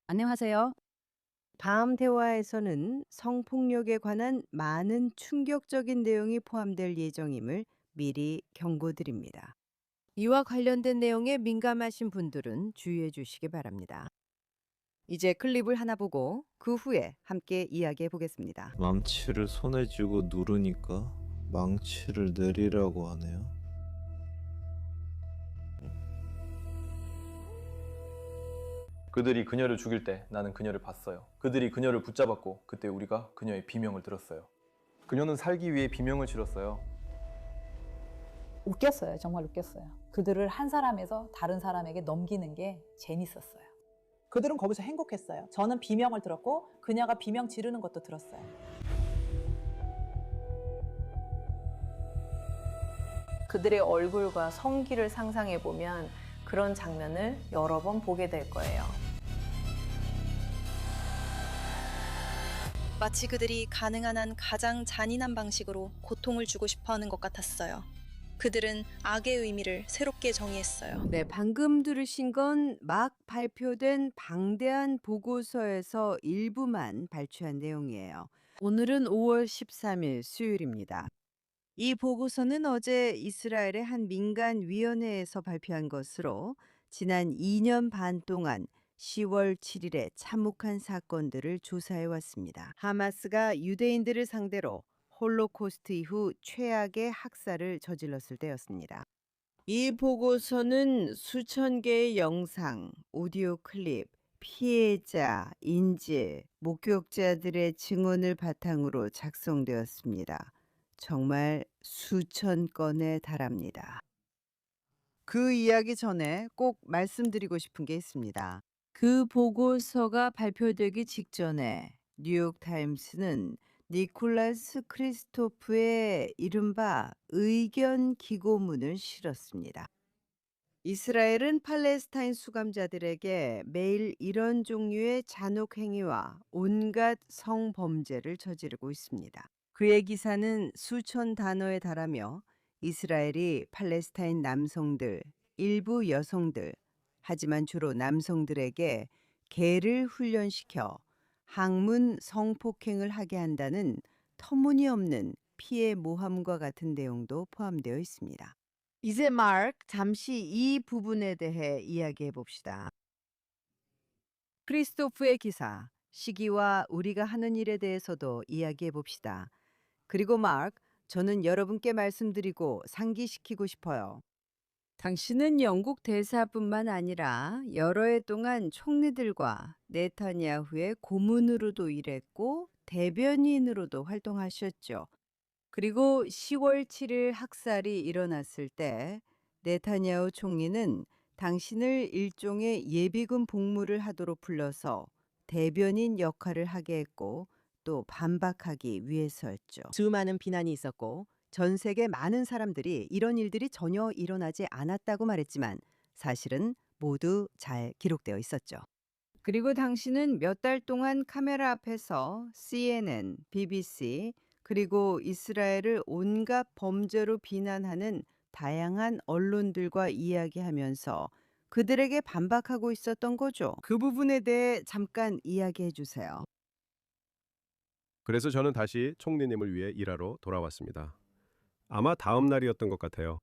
안녕하세요. 다음 대화에서는 성폭력에 관한 많은 충격적인 내용이 포함될 예정임을 미리 경고드립니다. 이와 관련된 내용에 민감하신 분들은 주의해 주시기 바랍니다. 이제 클립을 하나 보고 그 후에 함께 이야기해 보겠습니다. 망치를 손에 쥐고 누르니까 망치를 내리라고 하네요. 그들이 그녀를 죽일 때 나는 그녀를 봤어요. 그들이 그녀를 붙잡았고 그때 우리가 그녀의 비명을 들었어요. 그녀는 살기 위해 비명을 질렀어요. 웃겼어요. 정말 웃겼어요. 그들을 한 사람에서 다른 사람에게 넘기는 게 재밌었어요. 그들은 거기서 행복했어요. 저는 비명을 들었고 그녀가 비명 지르는 것도 들었어요. 그들의 얼굴과 성기를 상상해 보면 그런 장면을 여러 번 보게 될 거예요. 마치 그들이 가능한 한 가장 잔인한 방식으로 고통을 주고 싶어 하는 것 같았어요. 그들은 악의 의미를 새롭게 정의했어요. 네, 방금 들으신 건 막 발표된 방대한 보고서에서 일부만 발췌한 내용이에요. 오늘은 5월 13일 수요일입니다. 이 보고서는 어제 이스라엘의 한 민간위원회에서 발표한 것으로 지난 2년 반 동안 10월 7일에 참혹한 사건들을 조사해 왔습니다. 하마스가 유대인들을 상대로 홀로코스트 이후 최악의 학살을 저질렀을 때였습니다. 이 보고서는 수천 개의 영상, 오디오 클립, 피해자, 인질, 목격자들의 증언을 바탕으로 작성되었습니다. 정말 수천 건에 달합니다. 그 이야기 전에 꼭 말씀드리고 싶은 게 있습니다. 그 보고서가 발표되기 직전에 뉴욕타임스는 니콜라스 크리스토프의 이른바 의견 기고문을 실었습니다. 이스라엘은 팔레스타인 수감자들에게 매일 이런 종류의 잔혹 행위와 온갖 성범죄를 저지르고 있습니다. 그의 기사는 수천 단어에 달하며 이스라엘이 팔레스타인 남성들, 일부 여성들, 하지만 주로 남성들에게 개를 훈련시켜 항문 성폭행을 하게 한다는 터무니없는 피해 모함과 같은 내용도 포함되어 있습니다. 이제 마크, 잠시 이 부분에 대해 이야기해 봅시다. 크리스토프의 기사, 시기와 우리가 하는 일에 대해서도 이야기해 봅시다. 그리고 마크, 저는 여러분께 말씀드리고 상기시키고 싶어요. 당신은 영국 대사뿐만 아니라 여러 해 동안 총리들과 네타냐후의 고문으로도 일했고 대변인으로도 활동하셨죠. 그리고 10월 7일 학살이 일어났을 때 네타냐후 총리는 당신을 일종의 예비군 복무를 하도록 불러서 대변인 역할을 하게 했고 또 반박하기 위해서였죠. 수많은 비난이 있었고 전 세계 많은 사람들이 이런 일들이 전혀 일어나지 않았다고 말했지만 사실은 모두 잘 기록되어 있었죠. 그리고 당신은 몇 달 동안 카메라 앞에서 CNN, BBC, 그리고 이스라엘을 온갖 범죄로 비난하는 다양한 언론들과 이야기하면서 그들에게 반박하고 있었던 거죠. 그 부분에 대해 잠깐 이야기해 주세요. 그래서 저는 다시 총리님을 위해 일하러 돌아왔습니다. 아마 다음 날이었던 것 같아요.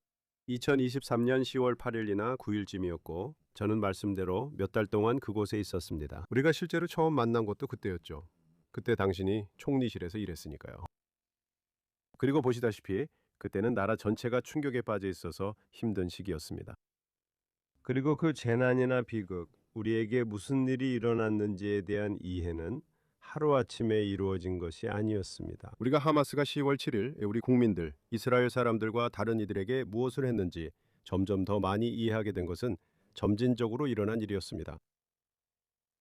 2023년 10월 8일이나 9일쯤이었고 저는 말씀대로 몇 달 동안 그곳에 있었습니다. 우리가 실제로 처음 만난 것도 그때였죠. 그때 당신이 총리실에서 일했으니까요. 그리고 보시다시피 그때는 나라 전체가 충격에 빠져 있어서 힘든 시기였습니다. 그리고 그 재난이나 비극, 우리에게 무슨 일이 일어났는지에 대한 이해는 하루아침에 이루어진 것이 아니었습니다. 우리가 하마스가 10월 7일 우리 국민들, 이스라엘 사람들과 다른 이들에게 무엇을 했는지 점점 더 많이 이해하게 된 것은 점진적으로 일어난 일이었습니다.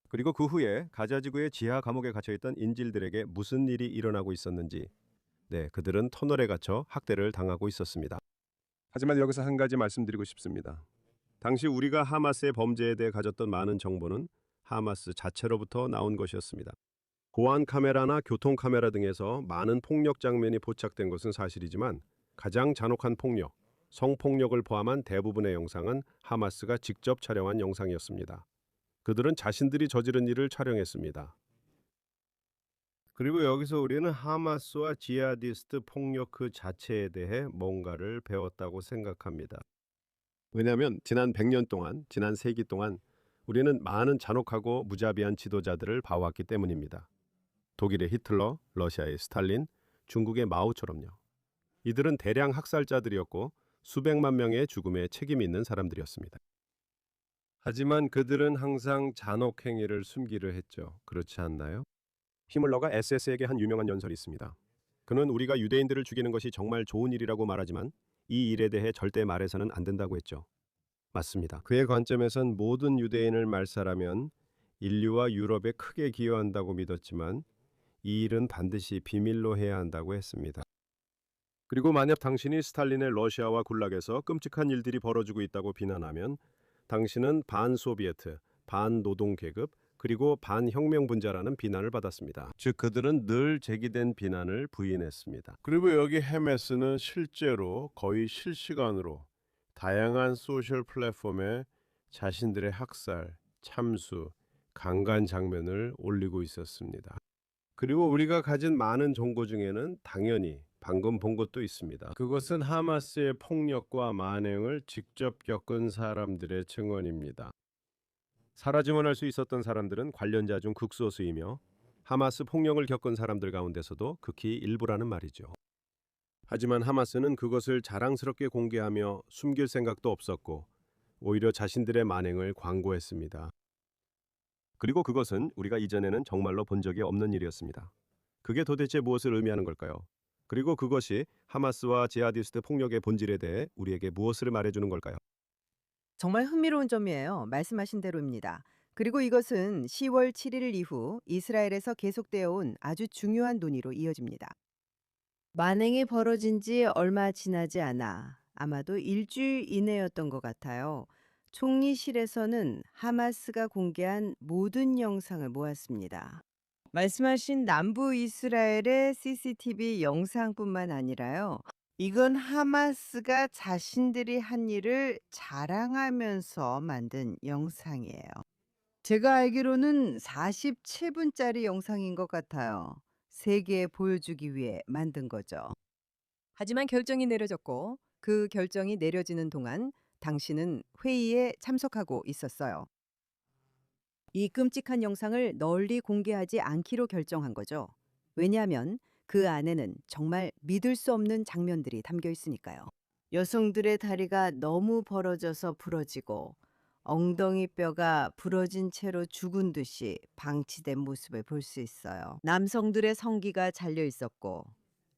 그리고 그 후에 가자 지구의 지하 감옥에 갇혀있던 인질들에게 무슨 일이 일어나고 있었는지, 그들은 터널에 갇혀 학대를 당하고 있었습니다. 하지만 여기서 한 가지 말씀드리고 싶습니다. 당시 우리가 하마스의 범죄에 대해 가졌던 많은 정보는 하마스 자체로부터 나온 것이었습니다. 보안 카메라나 교통 카메라 등에서 많은 폭력 장면이 포착된 것은 사실이지만 가장 잔혹한 폭력, 성폭력을 포함한 대부분의 영상은 하마스가 직접 촬영한 영상이었습니다. 그들은 자신들이 저지른 일을 촬영했습니다. 그리고 여기서 우리는 하마스와 지하디스트 폭력 그 자체에 대해 뭔가를 배웠다고 생각합니다. 왜냐하면 지난 100년 동안, 지난 세기 동안 우리는 많은 잔혹하고 무자비한 지도자들을 봐왔기 때문입니다. 독일의 히틀러, 러시아의 스탈린, 중국의 마오처럼요. 이들은 대량 학살자들이었고 수백만 명의 죽음에 책임이 있는 사람들이었습니다. 하지만 그들은 항상 잔혹 행위를 숨기려 했죠. 그렇지 않나요? 히물러가 SS에게 한 유명한 연설이 있습니다. 그는 우리가 유대인들을 죽이는 것이 정말 좋은 일이라고 말하지만 이 일에 대해 절대 말해서는 안 된다고 했죠. 맞습니다. 그의 관점에선 모든 유대인을 말살하면 인류와 유럽에 크게 기여한다고 믿었지만 이 일은 반드시 비밀로 해야 한다고 했습니다. 그리고 만약 당신이 스탈린의 러시아와 굴락에서 끔찍한 일들이 벌어지고 있다고 비난하면 당신은 반소비에트, 반노동계급, 그리고 반혁명분자라는 비난을 받았습니다. 즉 그들은 늘 제기된 비난을 부인했습니다. 그리고 여기 헤메스는 실제로 거의 실시간으로 다양한 소셜 플랫폼에 자신들의 학살, 참수, 강간 장면을 올리고 있었습니다. 그리고 우리가 가진 많은 정보 중에는 당연히 방금 본 것도 있습니다. 그것은 하마스의 폭력과 만행을 직접 겪은 사람들의 증언입니다. 사라지면 할 수 있었던 사람들은 관련자 중 극소수이며 하마스 폭력을 겪은 사람들 가운데서도 극히 일부라는 말이죠. 하지만 하마스는 그것을 자랑스럽게 공개하며 숨길 생각도 없었고 오히려 자신들의 만행을 광고했습니다. 그리고 그것은 우리가 이전에는 정말로 본 적이 없는 일이었습니다. 그게 도대체 무엇을 의미하는 걸까요? 그리고 그것이 하마스와 지하디스트 폭력의 본질에 대해 우리에게 무엇을 말해주는 걸까요? 정말 흥미로운 점이에요. 말씀하신 대로입니다. 그리고 이것은 10월 7일 이후 이스라엘에서 계속되어 온 아주 중요한 논의로 이어집니다. 만행이 벌어진 지 얼마 지나지 않아 아마도 일주일 이내였던 것 같아요. 총리실에서는 하마스가 공개한 모든 영상을 모았습니다. 말씀하신 남부 이스라엘의 CCTV 영상뿐만 아니라요. 이건 하마스가 자신들이 한 일을 자랑하면서 만든 영상이에요. 제가 알기로는 47분짜리 영상인 것 같아요. 세계에 보여주기 위해 만든 거죠. 하지만 결정이 내려졌고 그 결정이 내려지는 동안 당신은 회의에 참석하고 있었어요. 이 끔찍한 영상을 널리 공개하지 않기로 결정한 거죠. 왜냐하면 그 안에는 정말 믿을 수 없는 장면들이 담겨 있으니까요. 여성들의 다리가 너무 벌어져서 부러지고 엉덩이 뼈가 부러진 채로 죽은 듯이 방치된 모습을 볼 수 있어요. 남성들의 성기가 잘려 있었고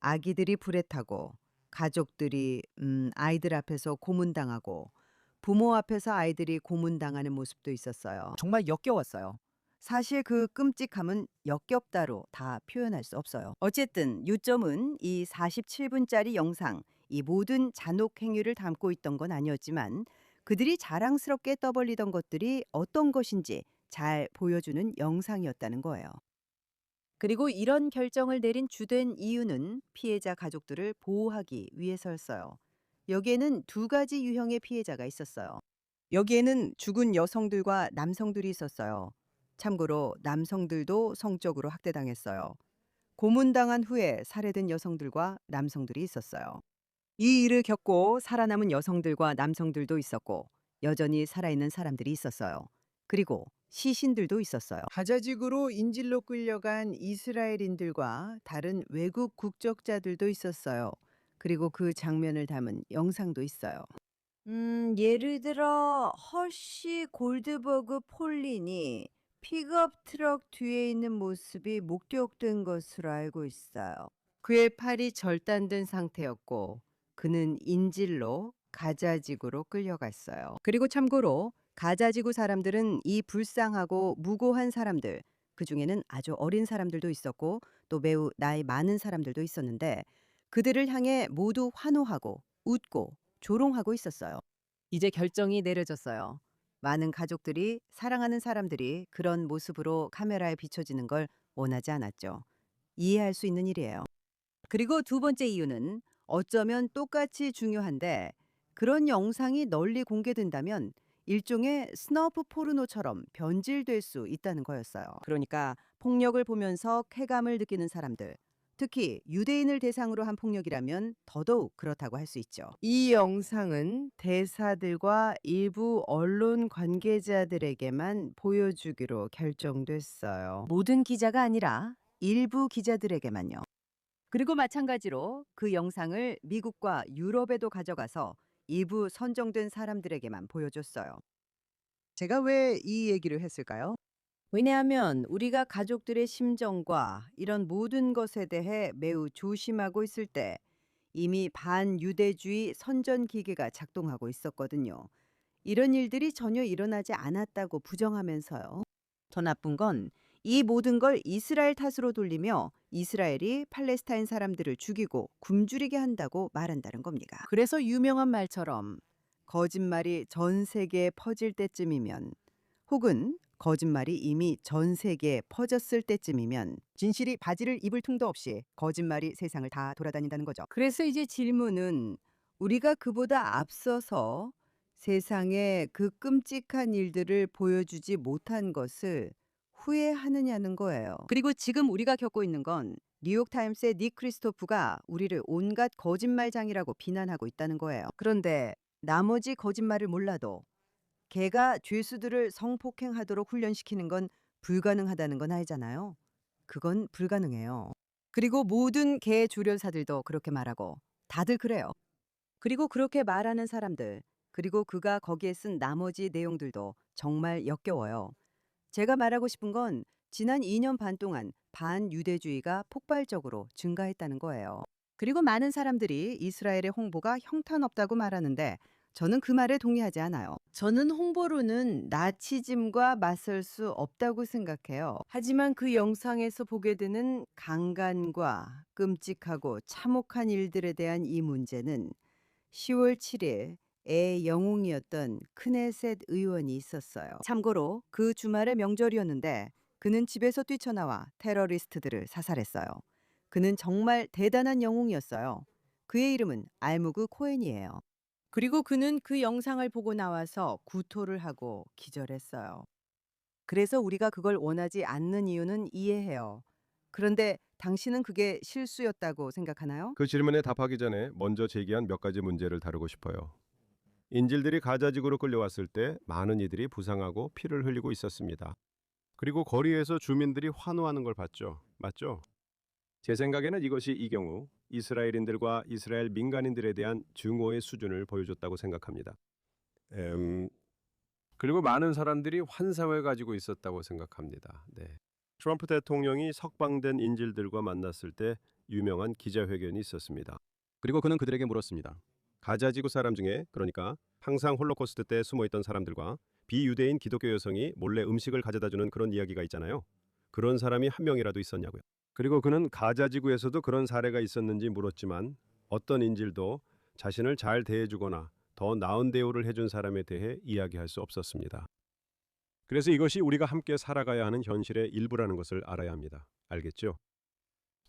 아기들이 불에 타고 가족들이 아이들 앞에서 고문당하고 부모 앞에서 아이들이 고문당하는 모습도 있었어요. 정말 역겨웠어요. 사실 그 끔찍함은 역겹다로 다 표현할 수 없어요. 어쨌든 요점은 이 47분짜리 영상, 이 모든 잔혹 행위를 담고 있던 건 아니었지만 그들이 자랑스럽게 떠벌리던 것들이 어떤 것인지 잘 보여주는 영상이었다는 거예요. 그리고 이런 결정을 내린 주된 이유는 피해자 가족들을 보호하기 위해서였어요. 여기에는 두 가지 유형의 피해자가 있었어요. 여기에는 죽은 여성들과 남성들이 있었어요. 참고로 남성들도 성적으로 학대당했어요. 고문당한 후에 살해된 여성들과 남성들이 있었어요. 이 일을 겪고 살아남은 여성들과 남성들도 있었고 여전히 살아있는 사람들이 있었어요. 그리고 시신들도 있었어요. 가자지구로 인질로 끌려간 이스라엘인들과 다른 외국 국적자들도 있었어요. 그리고 그 장면을 담은 영상도 있어요. 예를 들어 허쉬 골드버그 폴린이 픽업 트럭 뒤에 있는 모습이 목격된 것으로 알고 있어요. 그의 팔이 절단된 상태였고 그는 인질로 가자지구로 끌려갔어요. 그리고 참고로 가자지구 사람들은 이 불쌍하고 무고한 사람들, 그중에는 아주 어린 사람들도 있었고 또 매우 나이 많은 사람들도 있었는데 그들을 향해 모두 환호하고 웃고 조롱하고 있었어요. 이제 결정이 내려졌어요. 많은 가족들이 사랑하는 사람들이 그런 모습으로 카메라에 비춰지는 걸 원하지 않았죠. 이해할 수 있는 일이에요. 그리고 두 번째 이유는 어쩌면 똑같이 중요한데 그런 영상이 널리 공개된다면 일종의 스너프 포르노처럼 변질될 수 있다는 거였어요. 그러니까 폭력을 보면서 쾌감을 느끼는 사람들, 특히 유대인을 대상으로 한 폭력이라면 더더욱 그렇다고 할 수 있죠. 이 영상은 대사들과 일부 언론 관계자들에게만 보여주기로 결정됐어요. 모든 기자가 아니라 일부 기자들에게만요. 그리고 마찬가지로 그 영상을 미국과 유럽에도 가져가서 일부 선정된 사람들에게만 보여줬어요. 제가 왜 이 얘기를 했을까요? 왜냐하면 우리가 가족들의 심정과 이런 모든 것에 대해 매우 조심하고 있을 때 이미 반유대주의 선전 기계가 작동하고 있었거든요. 이런 일들이 전혀 일어나지 않았다고 부정하면서요. 더 나쁜 건 이 모든 걸 이스라엘 탓으로 돌리며 이스라엘이 팔레스타인 사람들을 죽이고 굶주리게 한다고 말한다는 겁니다. 그래서 유명한 말처럼 거짓말이 전 세계에 퍼질 때쯤이면, 혹은 거짓말이 이미 전 세계에 퍼졌을 때쯤이면 진실이 바지를 입을 틈도 없이 거짓말이 세상을 다 돌아다닌다는 거죠. 그래서 이제 질문은, 우리가 그보다 앞서서 세상에 그 끔찍한 일들을 보여주지 못한 것을 후회하느냐는 거예요. 그리고 지금 우리가 겪고 있는 건 뉴욕타임스의 닉 크리스토프가 우리를 온갖 거짓말장이라고 비난하고 있다는 거예요. 그런데 나머지 거짓말을 몰라도 개가 죄수들을 성폭행하도록 훈련시키는 건 불가능하다는 건 알잖아요. 그건 불가능해요. 그리고 모든 개 조련사들도 그렇게 말하고 다들 그래요. 그리고 그렇게 말하는 사람들, 그리고 그가 거기에 쓴 나머지 내용들도 정말 역겨워요. 제가 말하고 싶은 건 지난 2년 반 동안 반유대주의가 폭발적으로 증가했다는 거예요. 그리고 많은 사람들이 이스라엘의 홍보가 형편없다고 말하는데 저는 그 말에 동의하지 않아요. 저는 홍보로는 나치즘과 맞설 수 없다고 생각해요. 하지만 그 영상에서 보게 되는 강간과 끔찍하고 참혹한 일들에 대한 이 문제는 10월 7일 애 영웅이었던 크네셋 의원이 있었어요. 참고로 그 주말에 명절이었는데 그는 집에서 뛰쳐나와 테러리스트들을 사살했어요. 그는 정말 대단한 영웅이었어요. 그의 이름은 알무그 코헨이에요. 그리고 그는 그 영상을 보고 나와서 구토를 하고 기절했어요. 그래서 우리가 그걸 원하지 않는 이유는 이해해요. 그런데 당신은 그게 실수였다고 생각하나요? 그 질문에 답하기 전에 먼저 제기한 몇 가지 문제를 다루고 싶어요. 인질들이 가자지구로 끌려왔을 때 많은 이들이 부상하고 피를 흘리고 있었습니다. 그리고 거리에서 주민들이 환호하는 걸 봤죠. 맞죠? 제 생각에는 이것이 이 경우 이스라엘인들과 이스라엘 민간인들에 대한 증오의 수준을 보여줬다고 생각합니다. 그리고 많은 사람들이 환상을 가지고 있었다고 생각합니다. 네. 트럼프 대통령이 석방된 인질들과 만났을 때 유명한 기자회견이 있었습니다. 그리고 그는 그들에게 물었습니다. 가자지구 사람 중에, 그러니까 항상 홀로코스트 때 숨어있던 사람들과 비유대인 기독교 여성이 몰래 음식을 가져다주는 그런 이야기가 있잖아요. 그런 사람이 한 명이라도 있었냐고요. 그리고 그는 가자지구에서도 그런 사례가 있었는지 물었지만 어떤 인질도 자신을 잘 대해주거나 더 나은 대우를 해준 사람에 대해 이야기할 수 없었습니다. 그래서 이것이 우리가 함께 살아가야 하는 현실의 일부라는 것을 알아야 합니다. 알겠죠?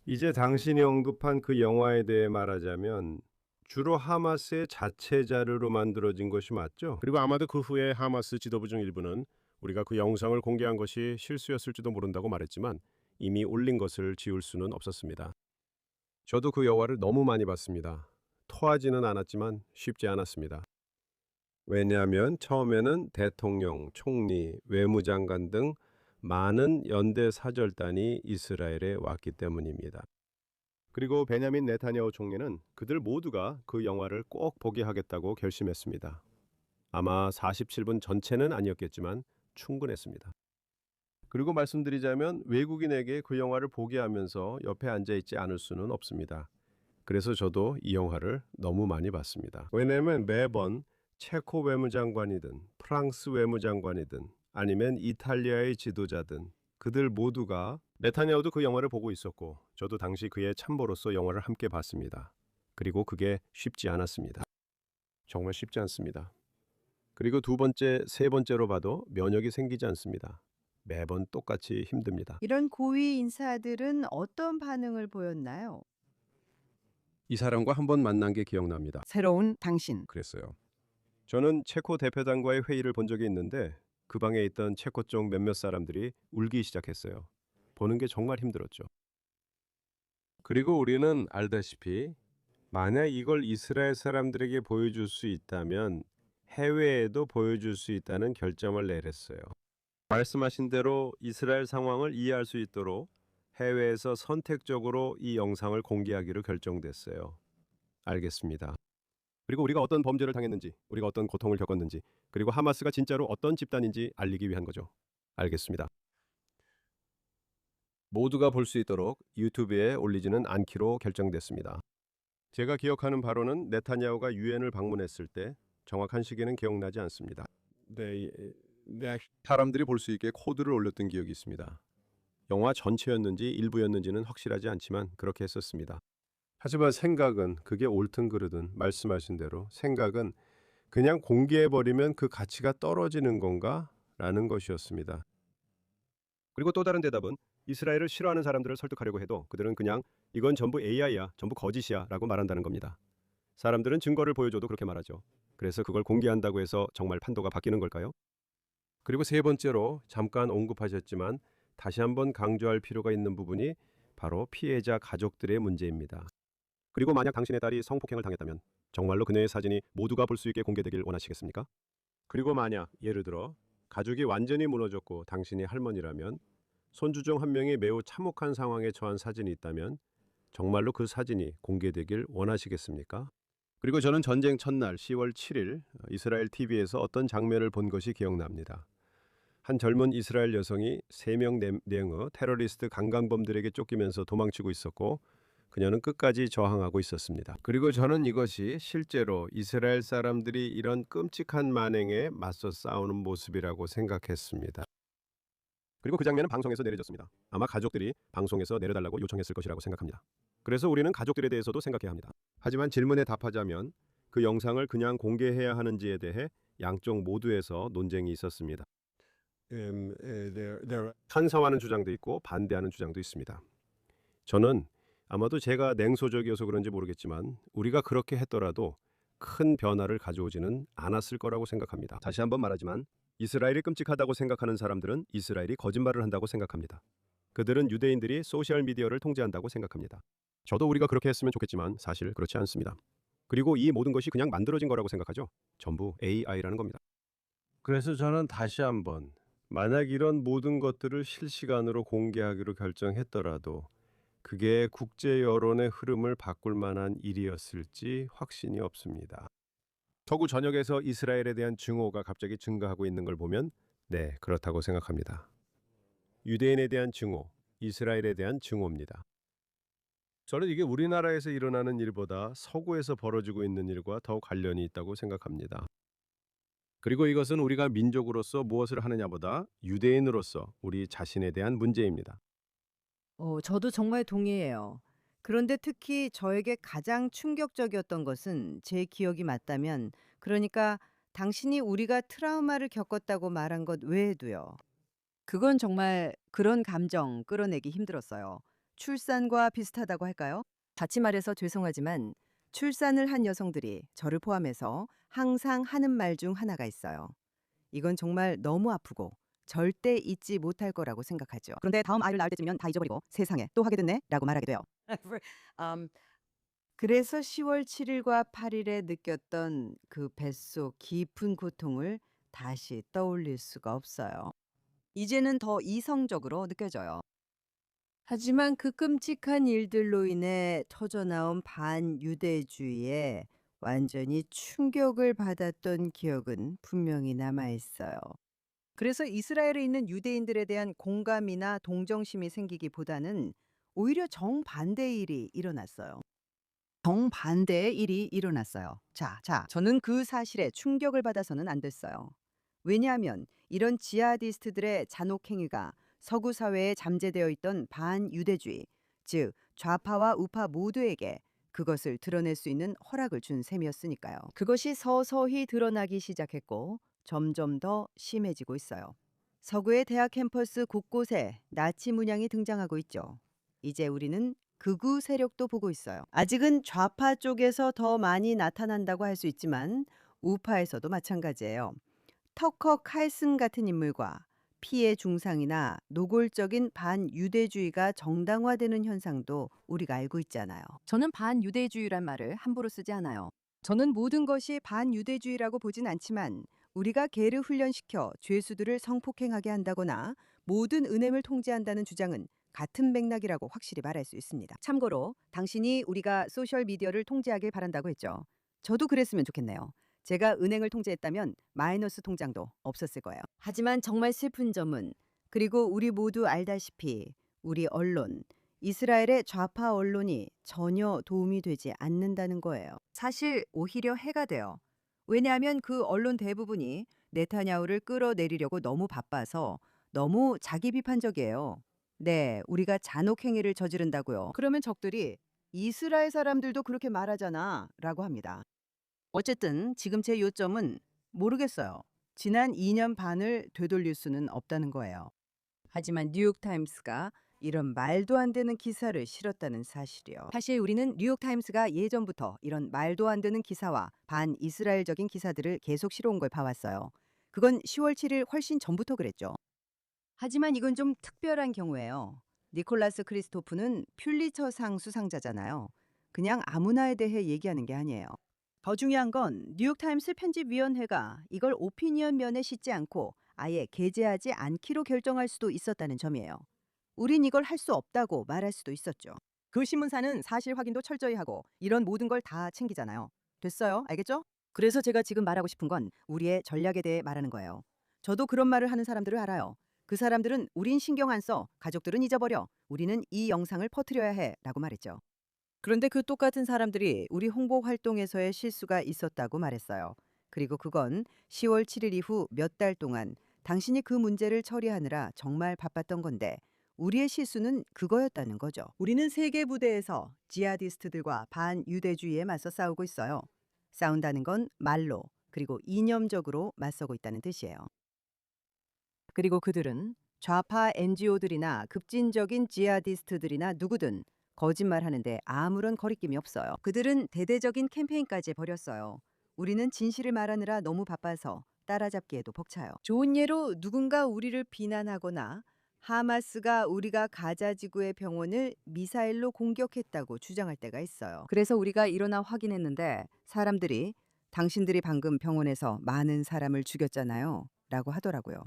이제 당신이 언급한 그 영화에 대해 말하자면 주로 하마스의 자체 자료로 만들어진 것이 맞죠? 그리고 아마도 그 후에 하마스 지도부 중 일부는 우리가 그 영상을 공개한 것이 실수였을지도 모른다고 말했지만 이미 올린 것을 지울 수는 없었습니다. 저도 그 영화를 너무 많이 봤습니다. 토하지는 않았지만 쉽지 않았습니다. 왜냐하면 처음에는 대통령, 총리, 외무장관 등 많은 연대 사절단이 이스라엘에 왔기 때문입니다. 그리고 베냐민 네타냐후 총리는 그들 모두가 그 영화를 꼭 보게 하겠다고 결심했습니다. 아마 47분 전체는 아니었겠지만 충분했습니다. 그리고 말씀드리자면 외국인에게 그 영화를 보게 하면서 옆에 앉아있지 않을 수는 없습니다. 그래서 저도 이 영화를 너무 많이 봤습니다. 왜냐하면 매번 체코 외무장관이든 프랑스 외무장관이든 아니면 이탈리아의 지도자든 그들 모두가, 네타냐후도 그 영화를 보고 있었고 저도 당시 그의 참모로서 영화를 함께 봤습니다. 그리고 그게 쉽지 않았습니다. 정말 쉽지 않습니다. 그리고 두 번째, 세 번째로 봐도 면역이 생기지 않습니다. 매번 똑같이 힘듭니다. 이런 고위 인사들은 어떤 반응을 보였나요? 이 사람과 한 번 만난 게 기억납니다. 새로운 당신. 그랬어요. 저는 체코 대표단과의 회의를 본 적이 있는데 그 방에 있던 체코 쪽 몇몇 사람들이 울기 시작했어요. 보는 게 정말 힘들었죠. 그리고 우리는 알다시피 만약 이걸 이스라엘 사람들에게 보여줄 수 있다면 해외에도 보여줄 수 있다는 결정을 내렸어요. 말씀하신 대로 이스라엘 상황을 이해할 수 있도록 해외에서 선택적으로 이 영상을 공개하기로 결정됐어요. 알겠습니다. 그리고 우리가 어떤 범죄를 당했는지, 우리가 어떤 고통을 겪었는지, 그리고 하마스가 진짜로 어떤 집단인지 알리기 위한 거죠. 알겠습니다. 모두가 볼 수 있도록 유튜브에 올리지는 않기로 결정됐습니다. 제가 기억하는 바로는 네타냐후가 유엔을 방문했을 때 정확한 시기는 기억나지 않습니다. 네, 사람들이 볼 수 있게 코드를 올렸던 기억이 있습니다. 영화 전체였는지 일부였는지는 확실하지 않지만 그렇게 했었습니다. 하지만 생각은 그게 옳든 그르든 말씀하신 대로 생각은 그냥 공개해버리면 그 가치가 떨어지는 건가? 라는 것이었습니다. 그리고 또 다른 대답은 이스라엘을 싫어하는 사람들을 설득하려고 해도 그들은 그냥 이건 전부 AI야, 전부 거짓이야 라고 말한다는 겁니다. 사람들은 증거를 보여줘도 그렇게 말하죠. 그래서 그걸 공개한다고 해서 정말 판도가 바뀌는 걸까요? 그리고 세 번째로 잠깐 언급하셨지만 다시 한번 강조할 필요가 있는 부분이 바로 피해자 가족들의 문제입니다. 그리고 만약 당신의 딸이 성폭행을 당했다면 정말로 그녀의 사진이 모두가 볼 수 있게 공개되길 원하시겠습니까? 그리고 만약 예를 들어 가족이 완전히 무너졌고 당신이 할머니라면 손주 중 한 명이 매우 참혹한 상황에 처한 사진이 있다면 정말로 그 사진이 공개되길 원하시겠습니까? 그리고 저는 전쟁 첫날 10월 7일 이스라엘 TV에서 어떤 장면을 본 것이 기억납니다. 한 젊은 이스라엘 여성이 3명 내의 테러리스트 강간범들에게 쫓기면서 도망치고 있었고 그녀는 끝까지 저항하고 있었습니다. 그리고 저는 이것이 실제로 이스라엘 사람들이 이런 끔찍한 만행에 맞서 싸우는 모습이라고 생각했습니다. 그리고 그 장면은 방송에서 내려졌습니다. 아마 가족들이 방송에서 내려달라고 요청했을 것이라고 생각합니다. 그래서 우리는 가족들에 대해서도 생각해야 합니다. 하지만 질문에 답하자면 그 영상을 그냥 공개해야 하는지에 대해 양쪽 모두에서 논쟁이 있었습니다. 찬성하는 주장도 있고 반대하는 주장도 있습니다. 저는 아마도 제가 냉소적이어서 그런지 모르겠지만 우리가 그렇게 했더라도 큰 변화를 가져오지는 않았을 거라고 생각합니다. 다시 한번 말하지만 이스라엘이 끔찍하다고 생각하는 사람들은 이스라엘이 거짓말을 한다고 생각합니다. 그들은 유대인들이 소셜미디어를 통제한다고 생각합니다. 저도 우리가 그렇게 했으면 좋겠지만 사실 그렇지 않습니다. 그리고 이 모든 것이 그냥 만들어진 거라고 생각하죠. 전부 AI라는 겁니다. 그래서 저는 다시 한번 만약 이런 모든 것들을 실시간으로 공개하기로 결정했더라도 그게 국제 여론의 흐름을 바꿀 만한 일이었을지 확신이 없습니다. 서구 전역에서 이스라엘에 대한 증오가 갑자기 증가하고 있는 걸 보면 네, 그렇다고 생각합니다. 유대인에 대한 증오, 이스라엘에 대한 증오입니다. 저는 이게 우리나라에서 일어나는 일보다 서구에서 벌어지고 있는 일과 더 관련이 있다고 생각합니다. 그리고 이것은 우리가 민족으로서 무엇을 하느냐보다 유대인으로서 우리 자신에 대한 문제입니다. 저도 정말 동의해요. 그런데 특히 저에게 가장 충격적이었던 것은 제 기억이 맞다면 그러니까 당신이 우리가 트라우마를 겪었다고 말한 것 외에도요. 그건 정말 그런 감정 끌어내기 힘들었어요. 출산과 비슷하다고 할까요? 다시 말해서 죄송하지만 출산을 한 여성들이 저를 포함해서 항상 하는 말 중 하나가 있어요. 이건 정말 너무 아프고 절대 잊지 못할 거라고 생각하죠. 그런데 다음 아이를 낳을 때쯤이면 다 잊어버리고 세상에 또 하게 됐네 라고 말하게 돼요. 그래서 10월 7일과 8일에 느꼈던 그 뱃속 깊은 고통을 다시 떠올릴 수가 없어요. 이제는 더 이성적으로 느껴져요. 하지만 그 끔찍한 일들로 인해 터져나온 반유대주의에 완전히 충격을 받았던 기억은 분명히 남아있어요. 그래서 이스라엘에 있는 유대인들에 대한 공감이나 동정심이 생기기보다는 오히려 정반대의 일이 일어났어요. 정반대의 일이 일어났어요. 자, 저는 그 사실에 충격을 받아서는 안 됐어요. 왜냐하면 이런 지하디스트들의 잔혹 행위가 서구 사회에 잠재되어 있던 반유대주의, 즉 좌파와 우파 모두에게 그것을 드러낼 수 있는 허락을 준 셈이었으니까요. 그것이 서서히 드러나기 시작했고 점점 더 심해지고 있어요. 서구의 대학 캠퍼스 곳곳에 나치 문양이 등장하고 있죠. 이제 우리는 극우 세력도 보고 있어요. 아직은 좌파 쪽에서 더 많이 나타난다고 할 수 있지만 우파에서도 마찬가지예요. 터커 칼슨 같은 인물과 피해 중상이나 노골적인 반유대주의가 정당화되는 현상도 우리가 알고 있잖아요. 저는 반유대주의란 말을 함부로 쓰지 않아요. 저는 모든 것이 반유대주의라고 보진 않지만 우리가 개를 훈련시켜 죄수들을 성폭행하게 한다거나 모든 은행을 통제한다는 주장은 같은 맥락이라고 확실히 말할 수 있습니다. 참고로 당신이 우리가 소셜미디어를 통제하길 바란다고 했죠. 저도 그랬으면 좋겠네요. 제가 은행을 통제했다면 마이너스 통장도 없었을 거예요. 하지만 정말 슬픈 점은 그리고 우리 모두 알다시피 우리 언론, 이스라엘의 좌파 언론이 전혀 도움이 되지 않는다는 거예요. 사실 오히려 해가 돼요. 왜냐하면 그 언론 대부분이 네타냐후를 끌어내리려고 너무 바빠서 너무 자기 비판적이에요. 네, 우리가 잔혹행위를 저지른다고요. 그러면 적들이 이스라엘 사람들도 그렇게 말하잖아 라고 합니다. 어쨌든 지금 제 요점은 모르겠어요. 지난 2년 반을 되돌릴 수는 없다는 거예요. 하지만 뉴욕타임스가 이런 말도 안 되는 기사를 실었다는 사실이요. 사실 우리는 뉴욕타임스가 예전부터 이런 말도 안 되는 기사와 반이스라엘적인 기사들을 계속 실어온 걸 봐왔어요. 그건 10월 7일 훨씬 전부터 그랬죠. 하지만 이건 좀 특별한 경우예요. 니콜라스 크리스토프는 퓰리처상 수상자잖아요. 그냥 아무나에 대해 얘기하는 게 아니에요. 더 중요한 건 뉴욕타임스 편집위원회가 이걸 오피니언 면에 싣지 않고 아예 게재하지 않기로 결정할 수도 있었다는 점이에요. 우린 이걸 할 수 없다고 말할 수도 있었죠. 그 신문사는 사실 확인도 철저히 하고 이런 모든 걸 다 챙기잖아요. 됐어요? 알겠죠? 그래서 제가 지금 말하고 싶은 건 우리의 전략에 대해 말하는 거예요. 저도 그런 말을 하는 사람들을 알아요. 그 사람들은 우린 신경 안 써, 가족들은 잊어버려, 우리는 이 영상을 퍼뜨려야 해 라고 말했죠. 그런데 그 똑같은 사람들이 우리 홍보 활동에서의 실수가 있었다고 말했어요. 그리고 그건 10월 7일 이후 몇 달 동안 당신이 그 문제를 처리하느라 정말 바빴던 건데 우리의 실수는 그거였다는 거죠. 우리는 세계 부대에서 지하디스트들과 반유대주의에 맞서 싸우고 있어요. 싸운다는 건 말로 그리고 이념적으로 맞서고 있다는 뜻이에요. 그리고 그들은 좌파 NGO들이나 급진적인 지하디스트들이나 누구든 거짓말하는데 아무런 거리낌이 없어요. 그들은 대대적인 캠페인까지 벌였어요. 우리는 진실을 말하느라 너무 바빠서 따라잡기에도 벅차요. 좋은 예로 누군가 우리를 비난하거나 하마스가 우리가 가자 지구의 병원을 미사일로 공격했다고 주장할 때가 있어요. 그래서 우리가 일어나 확인했는데 사람들이 당신들이 방금 병원에서 많은 사람을 죽였잖아요 라고 하더라고요.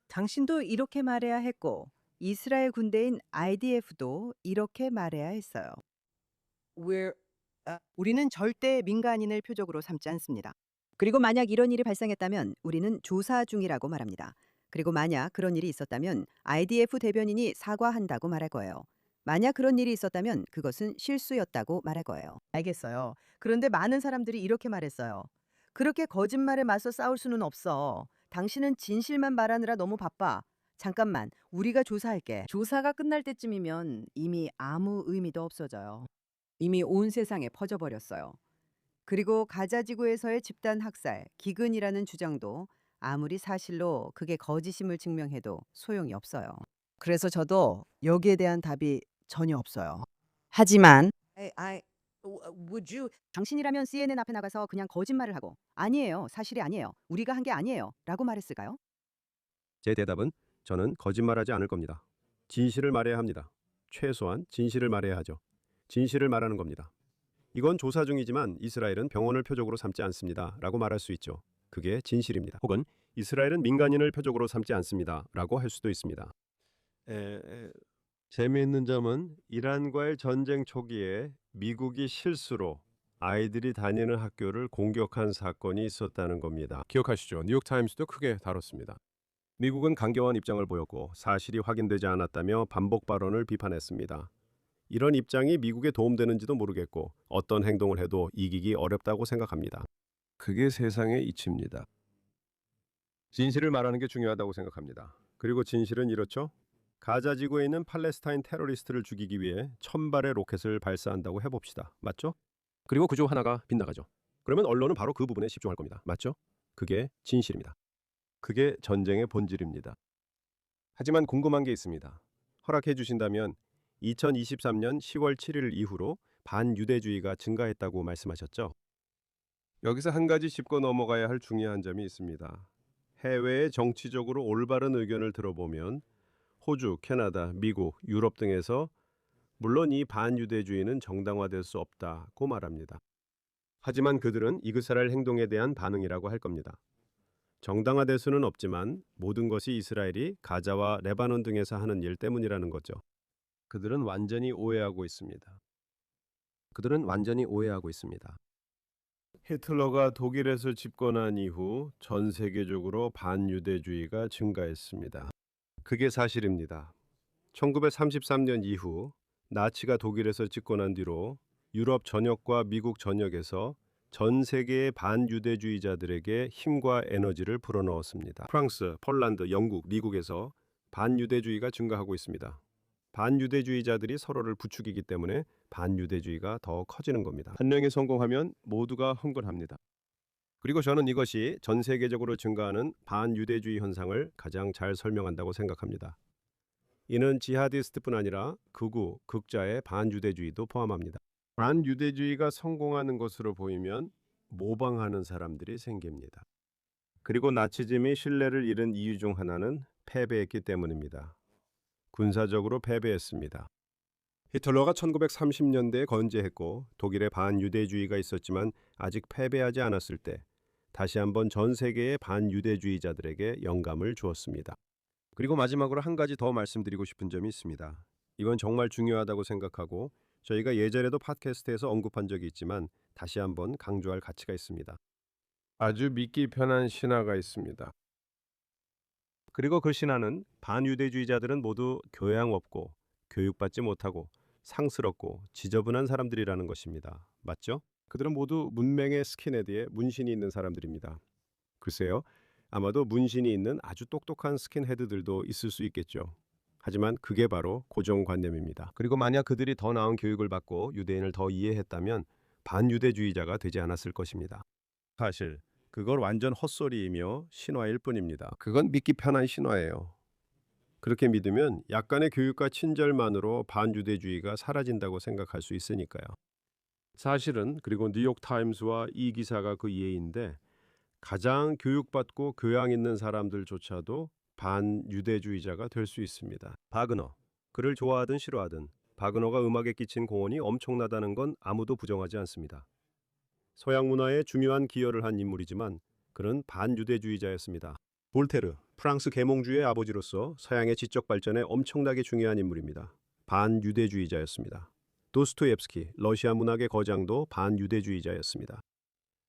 당신도 이렇게 말해야 했고 이스라엘 군대인 IDF도 이렇게 말해야 했어요. 우리는 절대 민간인을 표적으로 삼지 않습니다. 그리고 만약 이런 일이 발생했다면 우리는 조사 중이라고 말합니다. 그리고 만약 그런 일이 있었다면 IDF 대변인이 사과한다고 말할 거예요. 만약 그런 일이 있었다면 그것은 실수였다고 말할 거예요. 알겠어요. 그런데 많은 사람들이 이렇게 말했어요. 그렇게 거짓말에 맞서 싸울 수는 없어. 당신은 진실만 말하느라 너무 바빠. 잠깐만, 우리가 조사할게. 조사가 끝날 때쯤이면 이미 아무 의미도 없어져요. 이미 온 세상에 퍼져버렸어요. 그리고 가자지구에서의 집단 학살, 기근이라는 주장도 아무리 사실로 그게 거짓임을 증명해도 소용이 없어요. 그래서 저도 여기에 대한 답이 전혀 없어요. 하지만 당신이라면 CNN 앞에 나가서 그냥 거짓말을 하고 아니에요, 사실이 아니에요, 우리가 한 게 아니에요 라고 말했을까요? 제 대답은 저는 거짓말하지 않을 겁니다. 진실을 말해야 합니다. 최소한 진실을 말해야 하죠. 진실을 말하는 겁니다. 이건 조사 중이지만 이스라엘은 병원을 표적으로 삼지 않습니다 라고 말할 수 있죠. 그게 진실입니다. 혹은 이스라엘은 민간인을 표적으로 삼지 않습니다 라고 할 수도 있습니다. 재미있는 점은 이란과의 전쟁 초기에 미국이 실수로 아이들이 다니는 학교를 공격한 사건이 있었다는 겁니다. 기억하시죠? 뉴욕타임스도 크게 다뤘습니다. 미국은 강경한 입장을 보였고 사실이 확인되지 않았다며 반복 발언을 비판했습니다. 이런 입장이 미국에 도움되는지도 모르겠고 어떤 행동을 해도 이기기 어렵다고 생각합니다. 그게 세상의 이치입니다. 진실을 말하는 게 중요하다고 생각합니다. 그리고 진실은 이렇죠. 가자 지구에 있는 팔레스타인 테러리스트를 죽이기 위해 1000발의 로켓을 발사한다고 해봅시다. 맞죠? 그리고 그중 하나가 빗나가죠. 그러면 언론은 바로 그 부분에 집중할 겁니다. 맞죠? 그게 진실입니다. 그게 전쟁의 본질입니다. 하지만 궁금한 게 있습니다. 허락해 주신다면 2023년 10월 7일 이후로 반유대주의가 증가했다고 말씀하셨죠? 여기서 한 가지 짚고 넘어가야 할 중요한 점이 있습니다. 해외의 정치적으로 올바른 의견을 들어보면 호주, 캐나다, 미국, 유럽 등에서 물론 이 반유대주의는 정당화될 수 없다고 말합니다. 하지만 그들은 이스라엘 행동에 대한 반응이라고 할 겁니다. 정당화될 수는 없지만 모든 것이 이스라엘이 가자와 레바논 등에서 하는 일 때문이라는 거죠. 그들은 완전히 오해하고 있습니다. 히틀러가 독일에서 집권한 이후 전 세계적으로 반유대주의가 증가했습니다. 그게 사실입니다. 1933년 이후 나치가 독일에서 집권한 뒤로 유럽 전역과 미국 전역에서 전 세계의 반유대주의자들에게 힘과 에너지를 불어넣었습니다. 프랑스, 폴란드, 영국, 미국에서 반유대주의가 증가하고 있습니다. 반유대주의자들이 서로를 부추기기 때문에 반유대주의가 더 커지는 겁니다. 한 명이 성공하면 모두가 흥분합니다. 그리고 저는 이것이 전 세계적으로 증가하는 반유대주의 현상을 가장 잘 설명한다고 생각합니다. 이는 지하디스트뿐 아니라 극우, 극자의 반유대주의도 포함합니다. 반유대주의가 성공하는 것으로 보이면 모방하는 사람들이 생깁니다. 그리고 나치즘이 신뢰를 잃은 이유 중 하나는 패배했기 때문입니다. 군사적으로 패배했습니다. 히틀러가 1930년대에 건재했고 독일에 반유대주의가 있었지만 아직 패배하지 않았을 때 다시 한번 전 세계의 반유대주의자들에게 영감을 주었습니다. 그리고 마지막으로 한 가지 더 말씀드리고 싶은 점이 있습니다. 이건 정말 중요하다고 생각하고 저희가 예전에도 팟캐스트에서 언급한 적이 있지만 다시 한번 강조할 가치가 있습니다. 아주 믿기 편한 신화가 있습니다. 그리고 그 신화는 반유대주의자들은 모두 교양 없고 교육받지 못하고 상스럽고 지저분한 사람들이라는 것입니다. 맞죠? 그들은 모두 문맹의 스킨헤드에 문신이 있는 사람들입니다. 글쎄요, 아마도 문신이 있는 아주 똑똑한 스킨헤드들도 있을 수 있겠죠. 하지만 그게 바로 고정관념입니다. 그리고 만약 그들이 더 나은 교육을 받고 유대인을 더 이해했다면 반유대주의자가 되지 않았을 것입니다. 사실 그걸 완전 헛소리이며 신화일 뿐입니다. 그건 믿기 편한 신화예요. 그렇게 믿으면 약간의 교육과 친절만으로 반유대주의가 사라진다고 생각할 수 있으니까요. 사실은 그리고 뉴욕타임스와 이 기사가 그 예인데 가장 교육받고 교양 있는 사람들조차도 반유대주의자가 될 수 있습니다. 바그너, 그를 좋아하든 싫어하든 바그너가 음악에 끼친 공헌이 엄청나다는 건 아무도 부정하지 않습니다. 서양 문화에 중요한 기여를 한 인물이지만 그는 반유대주의자였습니다. 볼테르, 프랑스 계몽주의의 아버지로서 서양의 지적 발전에 엄청나게 중요한 인물입니다. 반유대주의자였습니다. 도스토옙스키, 러시아 문학의 거장도 반유대주의자였습니다.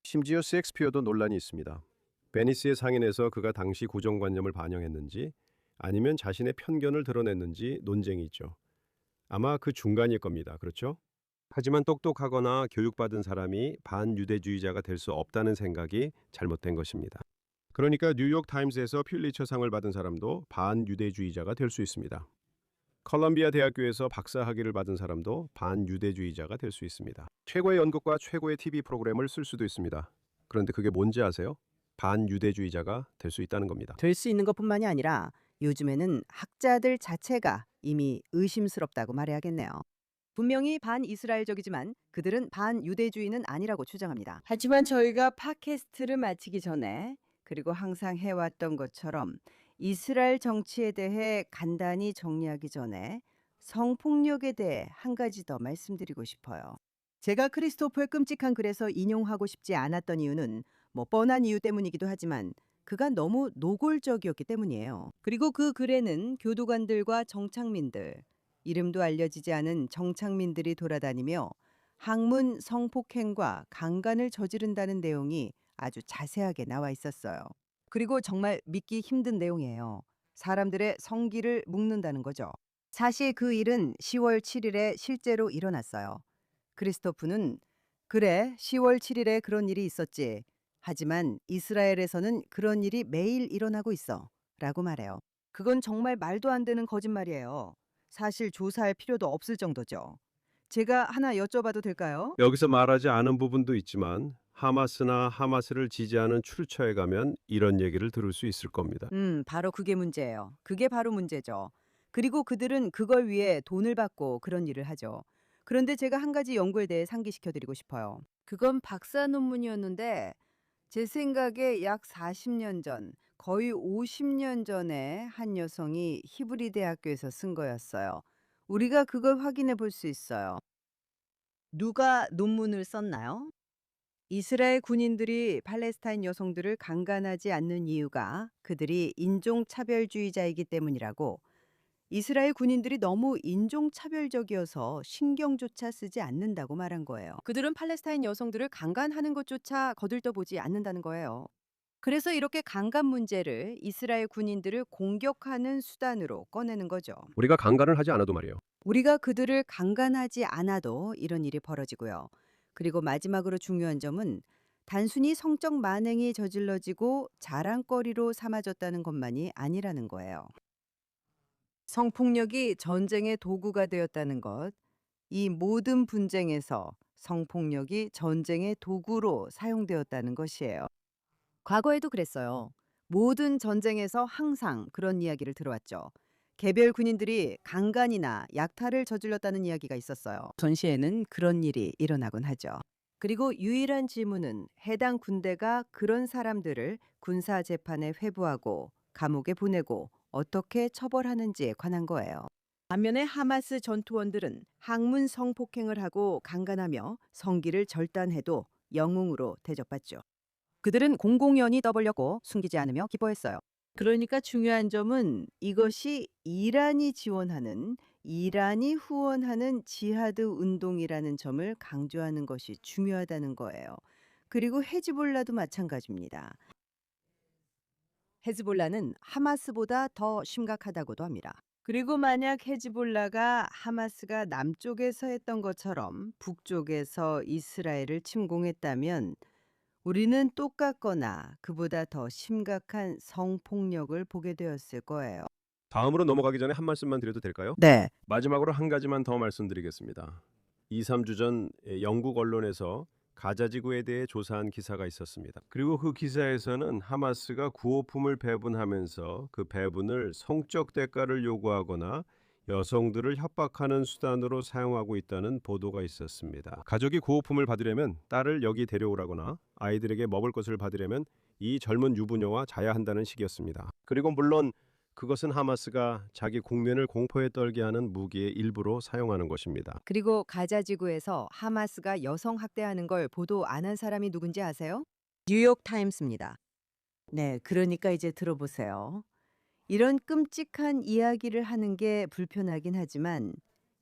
심지어 셰익스피어도 논란이 있습니다. 베니스의 상인에서 그가 당시 고정관념을 반영했는지 아니면 자신의 편견을 드러냈는지 논쟁이 있죠. 아마 그 중간일 겁니다. 그렇죠? 하지만 똑똑하거나 교육받은 사람이 반유대주의자가 될 수 없다는 생각이 잘못된 것입니다. 그러니까 뉴욕타임스에서 퓰리처상을 받은 사람도 반유대주의자가 될 수 있습니다. 컬럼비아 대학교에서 박사학위를 받은 사람도 반유대주의자가 될 수 있습니다. 최고의 연극과 최고의 TV 프로그램을 쓸 수도 있습니다. 그런데 그게 뭔지 아세요? 반유대주의자가 될 수 있다는 겁니다. 될 수 있는 것뿐만이 아니라 요즘에는 학자들 자체가 이미 의심스럽다고 말해야겠네요. 분명히 반이스라엘적이지만 그들은 반유대주의는 아니라고 주장합니다. 하지만 저희가 팟캐스트를 마치기 전에 그리고 항상 해왔던 것처럼 이스라엘 정치에 대해 간단히 정리하기 전에 성폭력에 대해 한 가지 더 말씀드리고 싶어요. 제가 크리스토퍼의 끔찍한 글에서 인용하고 싶지 않았던 이유는 뻔한 이유 때문이기도 하지만 그가 너무 노골적이었기 때문이에요. 그리고 그 글에는 교도관들과 정착민들, 이름도 알려지지 않은 정착민들이 돌아다니며 학문 성폭행과 강간을 저지른다는 내용이 아주 자세하게 나와 있었어요. 그리고 정말 믿기 힘든 내용이에요. 사람들의 성기를 묶는다는 거죠. 사실 그 일은 10월 7일에 실제로 일어났어요. 크리스토프는 그래, 10월 7일에 그런 일이 있었지. 하지만 이스라엘에서는 그런 일이 매일 일어나고 있어. 라고 말해요. 그건 정말 말도 안 되는 거짓말이에요. 사실 조사할 필요도 없을 정도죠. 제가 하나 여쭤봐도 될까요? 여기서 말하지 않은 부분도 있지만 하마스나 하마스를 지지하는 출처에 가면 이런 얘기를 들을 수 있을 겁니다. 바로 그게 문제예요. 그게 바로 문제죠. 그리고 그들은 그걸 위해 돈을 받고 그런 일을 하죠. 그런데 제가 한 가지 연구에 대해 상기시켜 드리고 싶어요. 그건 박사 논문이었는데 제 생각에 약 40년 전, 거의 50년 전에 한 여성이 히브리 대학교에서 쓴 거였어요. 우리가 그걸 확인해 볼 수 있어요. 누가 논문을 썼나요? 이스라엘 군인들이 팔레스타인 여성들을 강간하지 않는 이유가 그들이 인종차별주의자이기 때문이라고, 이스라엘 군인들이 너무 인종차별적이어서 신경조차 쓰지 않는다고 말한 거예요. 그들은 팔레스타인 여성들을 강간하는 것조차 거들떠보지 않는다는 거예요. 그래서 이렇게 강간 문제를 이스라엘 군인들을 공격하는 수단으로 꺼내는 거죠. 우리가 강간을 하지 않아도 말이에요. 우리가 그들을 강간하지 않아도 이런 일이 벌어지고요. 그리고 마지막으로 중요한 점은 단순히 성적 만행이 저질러지고 자랑거리로 삼아졌다는 것만이 아니라는 거예요. 성폭력이 전쟁의 도구가 되었다는 것, 이 모든 분쟁에서 성폭력이 전쟁의 도구로 사용되었다는 것이에요. 과거에도 그랬어요. 모든 전쟁에서 항상 그런 이야기를 들어왔죠. 개별 군인들이 강간이나 약탈을 저질렀다는 이야기가 있었어요. 전시에는 그런 일이 일어나곤 하죠. 그리고 유일한 질문은 해당 군대가 그런 사람들을 군사 재판에 회부하고 감옥에 보내고 어떻게 처벌하는지에 관한 거예요. 반면에 하마스 전투원들은 항문 성폭행을 하고 강간하며 성기를 절단해도 영웅으로 대접받죠. 그들은 공공연히 떠벌렸고 숨기지 않으며 기뻐했어요. 그러니까 중요한 점은 이것이 이란이 지원하는, 이란이 후원하는 지하드 운동이라는 점을 강조하는 것이 중요하다는 거예요. 그리고 헤즈볼라도 마찬가지입니다. 헤즈볼라는 하마스보다 더 심각하다고도 합니다. 그리고 만약 헤즈볼라가 하마스가 남쪽에서 했던 것처럼 북쪽에서 이스라엘을 침공했다면 우리는 똑같거나 그보다 더 심각한 성폭력을 보게 되었을 거예요. 다음으로 넘어가기 전에 한 말씀만 드려도 될까요? 네. 마지막으로 한 가지만 더 말씀드리겠습니다. 2, 3주 전 영국 언론에서 가자 지구에 대해 조사한 기사가 있었습니다. 그리고 그 기사에서는 하마스가 구호품을 배분하면서 그 배분을 성적 대가를 요구하거나 여성들을 협박하는 수단으로 사용하고 있다는 보도가 있었습니다. 가족이 구호품을 받으려면 딸을 여기 데려오라거나 아이들에게 먹을 것을 받으려면 이 젊은 유부녀와 자야 한다는 식이었습니다. 그리고 물론 그것은 하마스가 자기 국민을 공포에 떨게 하는 무기의 일부로 사용하는 것입니다. 그리고 가자 지구에서 하마스가 여성 학대하는 걸 보도 안 한 사람이 누군지 아세요? 뉴욕 타임스입니다. 네, 그러니까 이제 들어보세요. 이런 끔찍한 이야기를 하는 게 불편하긴 하지만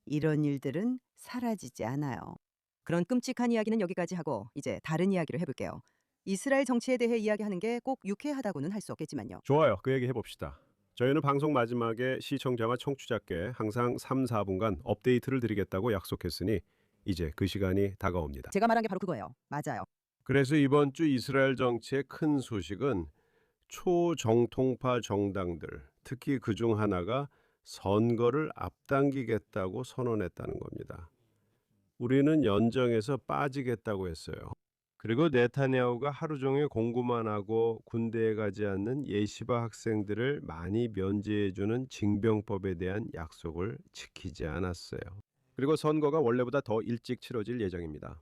이런 일들은 사라지지 않아요. 그런 끔찍한 이야기는 여기까지 하고 이제 다른 이야기를 해볼게요. 이스라엘 정치에 대해 이야기하는 게 꼭 유쾌하다고는 할 수 없겠지만요. 좋아요. 그 얘기 해봅시다. 저희는 방송 마지막에 시청자와 청취자께 항상 3, 4분간 업데이트를 드리겠다고 약속했으니 이제 그 시간이 다가옵니다. 제가 말한 게 바로 그거예요. 맞아요. 그래서 이번 주 이스라엘 정치의 큰 소식은 초정통파 정당들, 특히 그중 하나가 선거를 앞당기겠다고 선언했다는 겁니다. 우리는 연정에서 빠지겠다고 했어요. 그리고 네타냐후가 하루 종일 공부만 하고 군대에 가지 않는 예시바 학생들을 많이 면제해주는 징병법에 대한 약속을 지키지 않았어요. 그리고 선거가 원래보다 더 일찍 치러질 예정입니다.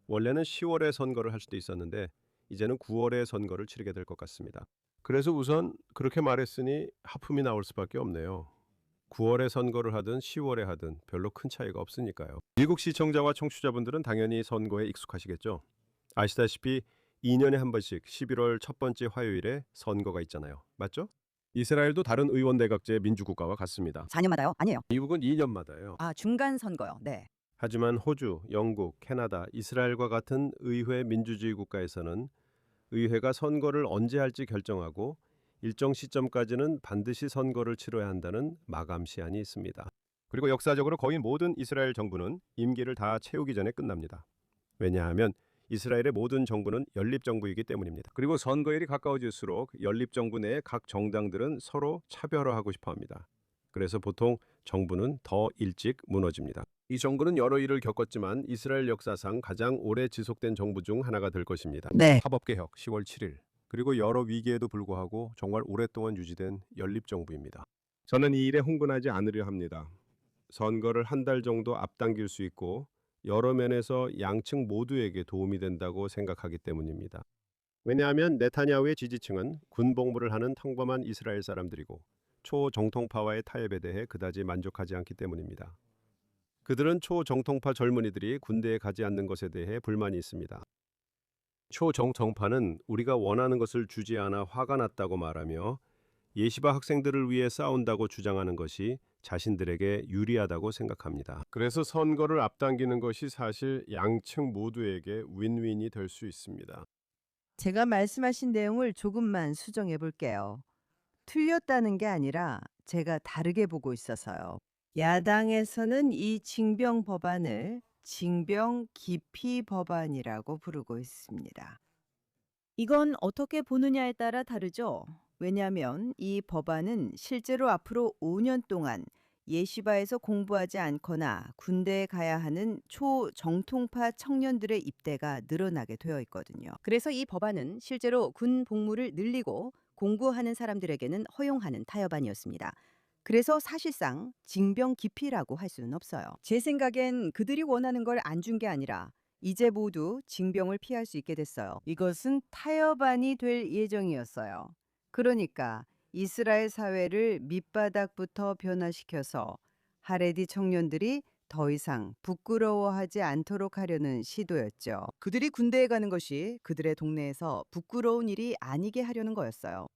원래는 10월에 선거를 할 수도 있었는데 이제는 9월에 선거를 치르게 될 것 같습니다. 그래서 우선 그렇게 말했으니 하품이 나올 수밖에 없네요. 9월에 선거를 하든 10월에 하든 별로 큰 차이가 없으니까요. 미국 시청자와 청취자분들은 당연히 선거에 익숙하시겠죠. 아시다시피 2년에 한 번씩 11월 첫 번째 화요일에 선거가 있잖아요. 맞죠? 이스라엘도 다른 의원 내각제 민주국가와 같습니다. 4년마다요? 아니에요. 미국은 2년마다요. 아, 중간 선거요. 네. 하지만 호주, 영국, 캐나다, 이스라엘과 같은 의회 민주주의 국가에서는 의회가 선거를 언제 할지 결정하고 일정 시점까지는 반드시 선거를 치러야 한다는 마감 시한이 있습니다. 그리고 역사적으로 거의 모든 이스라엘 정부는 임기를 다 채우기 전에 끝납니다. 왜냐하면 이스라엘의 모든 정부는 연립정부이기 때문입니다. 그리고 선거일이 가까워질수록 연립정부 내의 각 정당들은 서로 차별화하고 싶어합니다. 그래서 보통 정부는 더 일찍 무너집니다. 이 정부는 여러 일을 겪었지만 이스라엘 역사상 가장 오래 지속된 정부 중 하나가 될 것입니다. 네. 합법개혁 10월 7일. 그리고 여러 위기에도 불구하고 정말 오랫동안 유지된 연립정부입니다. 저는 이 일에 흥분하지 않으려 합니다. 선거를 한 달 정도 앞당길 수 있고 여러 면에서 양측 모두에게 도움이 된다고 생각하기 때문입니다. 왜냐하면 네타냐후의 지지층은 군복무를 하는 평범한 이스라엘 사람들이고 초정통파와의 타협에 대해 그다지 만족하지 않기 때문입니다. 그들은 초정통파 젊은이들이 군대에 가지 않는 것에 대해 불만이 있습니다. 초정통파는 우리가 원하는 것을 주지 않아 화가 났다고 말하며 예시바 학생들을 위해 싸운다고 주장하는 것이 자신들에게 유리하다고 생각합니다. 그래서 선거를 앞당기는 것이 사실 양측 모두에게 윈윈이 될 수 있습니다. 제가 말씀하신 내용을 조금만 수정해 볼게요. 틀렸다는 게 아니라 제가 다르게 보고 있어서요. 야당에서는 이 징병 법안을 징병 기피 법안이라고 부르고 있습니다. 이건 어떻게 보느냐에 따라 다르죠. 왜냐하면 이 법안은 실제로 앞으로 5년 동안 예시바에서 공부하지 않거나 군대에 가야 하는 초정통파 청년들의 입대가 늘어나게 되어 있거든요. 그래서 이 법안은 실제로 군 복무를 늘리고 공부하는 사람들에게는 허용하는 타협안이었습니다. 그래서 사실상 징병 기피라고 할 수는 없어요. 제 생각엔 그들이 원하는 걸 안 준 게 아니라 이제 모두 징병을 피할 수 있게 됐어요. 이것은 타협안이 될 예정이었어요. 그러니까 이스라엘 사회를 밑바닥부터 변화시켜서 하레디 청년들이 더 이상 부끄러워하지 않도록 하려는 시도였죠. 그들이 군대에 가는 것이 그들의 동네에서 부끄러운 일이 아니게 하려는 거였어요.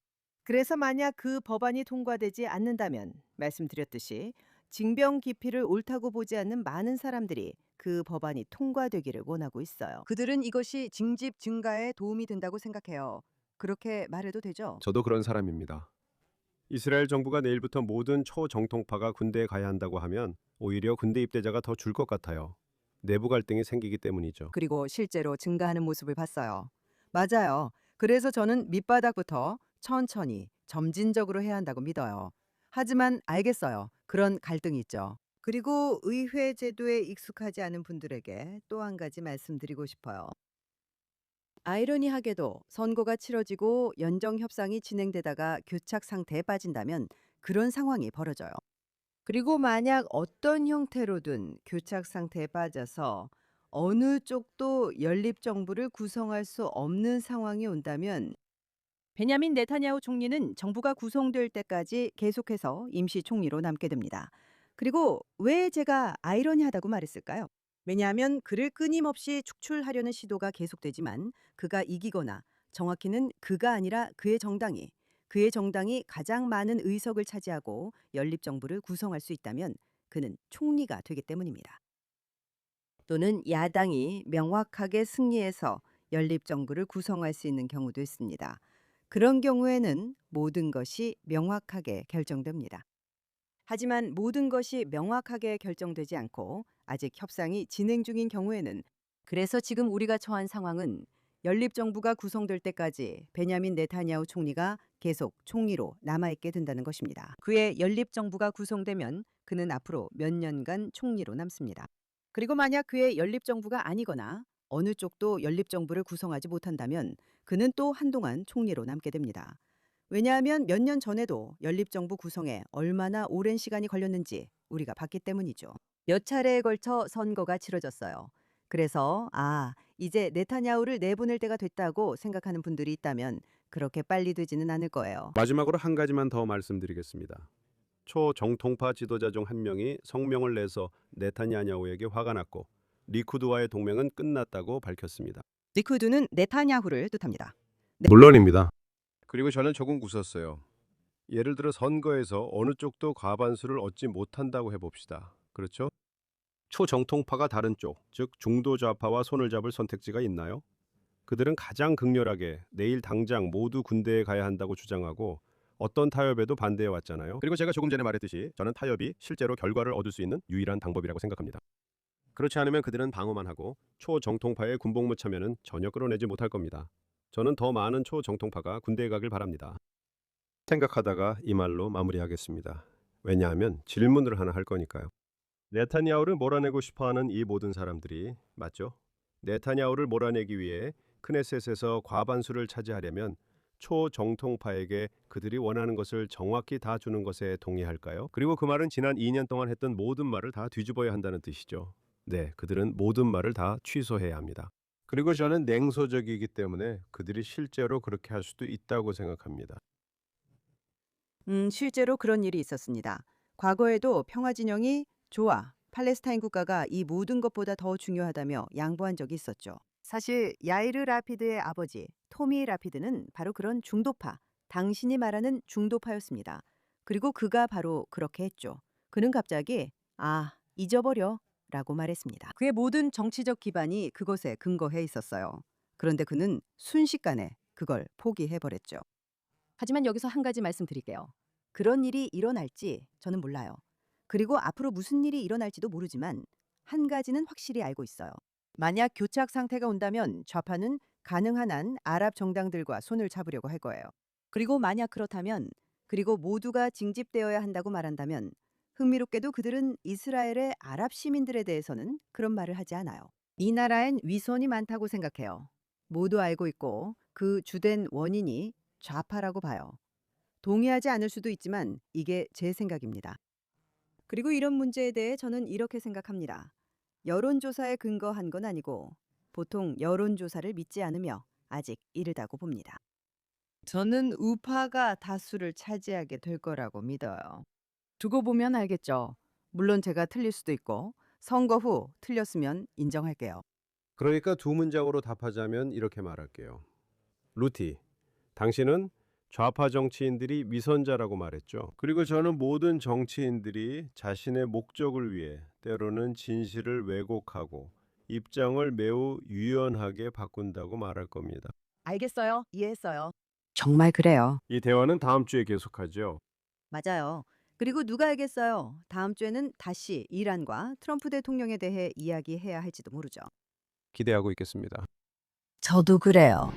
그래서 만약 그 법안이 통과되지 않는다면 말씀드렸듯이 징병 기피를 옳다고 보지 않는 많은 사람들이 그 법안이 통과되기를 원하고 있어요. 그들은 이것이 징집 증가에 도움이 된다고 생각해요. 그렇게 말해도 되죠? 저도 그런 사람입니다. 이스라엘 정부가 내일부터 모든 초정통파가 군대에 가야 한다고 하면 오히려 군대 입대자가 더 줄 것 같아요. 내부 갈등이 생기기 때문이죠. 그리고 실제로 증가하는 모습을 봤어요. 맞아요. 그래서 저는 밑바닥부터 천천히 점진적으로 해야 한다고 믿어요. 하지만 알겠어요. 그런 갈등이 있죠. 그리고 의회 제도에 익숙하지 않은 분들에게 또 한 가지 말씀드리고 싶어요. 아이러니하게도 선거가 치러지고 연정 협상이 진행되다가 교착 상태에 빠진다면 그런 상황이 벌어져요. 그리고 만약 어떤 형태로든 교착 상태에 빠져서 어느 쪽도 연립 정부를 구성할 수 없는 상황이 온다면 베냐민 네타냐후 총리는 정부가 구성될 때까지 계속해서 임시 총리로 남게 됩니다. 그리고 왜 제가 아이러니하다고 말했을까요? 왜냐하면 그를 끊임없이 축출하려는 시도가 계속되지만 그가 이기거나 정확히는 그가 아니라 그의 정당이 가장 많은 의석을 차지하고 연립 정부를 구성할 수 있다면 그는 총리가 되기 때문입니다. 또는 야당이 명확하게 승리해서 연립 정부를 구성할 수 있는 경우도 있습니다. 그런 경우에는 모든 것이 명확하게 결정됩니다. 하지만 모든 것이 명확하게 결정되지 않고 아직 협상이 진행 중인 경우에는 그래서 지금 우리가 처한 상황은 연립 정부가 구성될 때까지 베냐민 네타냐후 총리가 계속 총리로 남아있게 된다는 것입니다. 그의 연립 정부가 구성되면 그는 앞으로 몇 년간 총리로 남습니다. 그리고 만약 그의 연립 정부가 아니거나 어느 쪽도 연립 정부를 구성하지 못한다면 그는 또 한동안 총리로 남게 됩니다. 왜냐하면 몇 년 전에도 연립정부 구성에 얼마나 오랜 시간이 걸렸는지 우리가 봤기 때문이죠. 몇 차례에 걸쳐 선거가 치러졌어요. 그래서 이제 네타냐후를 내보낼 때가 됐다고 생각하는 분들이 있다면 그렇게 빨리 되지는 않을 거예요. 마지막으로 한 가지만 더 말씀드리겠습니다. 초정통파 지도자 중 한 명이 성명을 내서 네타냐후에게 화가 났고 리쿠드와의 동맹은 끝났다고 밝혔습니다. 리쿠드는 네타냐후를 뜻합니다. 물론입니다. 그리고 저는 조금 웃었어요. 예를 들어 선거에서 어느 쪽도 과반수를 얻지 못한다고 해봅시다. 그렇죠? 초정통파가 다른 쪽, 즉 중도 좌파와 손을 잡을 선택지가 있나요? 그들은 가장 극렬하게 내일 당장 모두 군대에 가야 한다고 주장하고 어떤 타협에도 반대해 왔잖아요. 그리고 제가 조금 전에 말했듯이 저는 타협이 실제로 결과를 얻을 수 있는 유일한 방법이라고 생각합니다. 그렇지 않으면 그들은 방어만 하고 초정통파의 군복무 참여는 전혀 끌어내지 못할 겁니다. 저는 더 많은 초정통파가 군대에 가길 바랍니다. 생각하다가 이 말로 마무리하겠습니다. 왜냐하면 질문을 하나 할 거니까요. 네타냐후를 몰아내고 싶어하는 이 모든 사람들이 맞죠? 네타냐후를 몰아내기 위해 크네셋에서 과반수를 차지하려면 초정통파에게 그들이 원하는 것을 정확히 다 주는 것에 동의할까요? 그리고 그 말은 지난 2년 동안 했던 모든 말을 다 뒤집어야 한다는 뜻이죠. 네, 그들은 모든 말을 다 취소해야 합니다. 그리고 저는 냉소적이기 때문에 그들이 실제로 그렇게 할 수도 있다고 생각합니다. 실제로 그런 일이 있었습니다. 과거에도 평화 진영이 좋아, 팔레스타인 국가가 이 모든 것보다 더 중요하다며 양보한 적이 있었죠. 사실 야이르 라피드의 아버지 토미 라피드는 바로 그런 중도파, 당신이 말하는 중도파였습니다. 그리고 그가 바로 그렇게 했죠. 그는 갑자기 잊어버려 라고 말했습니다. 그의 모든 정치적 기반이 그것에 근거해 있었어요. 그런데 그는 순식간에 그걸 포기해버렸죠. 하지만 여기서 한 가지 말씀드릴게요. 그런 일이 일어날지 저는 몰라요. 그리고 앞으로 무슨 일이 일어날지도 모르지만 한 가지는 확실히 알고 있어요. 만약 교착 상태가 온다면 좌파는 가능한 한 아랍 정당들과 손을 잡으려고 할 거예요. 그리고 만약 그렇다면, 그리고 모두가 징집되어야 한다고 말한다면 흥미롭게도 그들은 이스라엘의 아랍 시민들에 대해서는 그런 말을 하지 않아요. 이 나라엔 위선이 많다고 생각해요. 모두 알고 있고 그 주된 원인이 좌파라고 봐요. 동의하지 않을 수도 있지만 이게 제 생각입니다. 그리고 이런 문제에 대해 저는 이렇게 생각합니다. 여론조사에 근거한 건 아니고 보통 여론조사를 믿지 않으며 아직 이르다고 봅니다. 저는 우파가 다수를 차지하게 될 거라고 믿어요. 두고 보면 알겠죠. 물론 제가 틀릴 수도 있고 선거 후 틀렸으면 인정할게요. 그러니까 두 문장으로 답하자면 이렇게 말할게요. 루티, 당신은 좌파 정치인들이 위선자라고 말했죠. 그리고 저는 모든 정치인들이 자신의 목적을 위해 때로는 진실을 왜곡하고 입장을 매우 유연하게 바꾼다고 말할 겁니다. 알겠어요. 이해했어요. 정말 그래요. 이 대화는 다음 주에 계속하죠. 맞아요. 그리고 누가 알겠어요. 다음 주에는 다시 이란과 트럼프 대통령에 대해 이야기해야 할지도 모르죠. 기대하고 있겠습니다. 저도 그래요.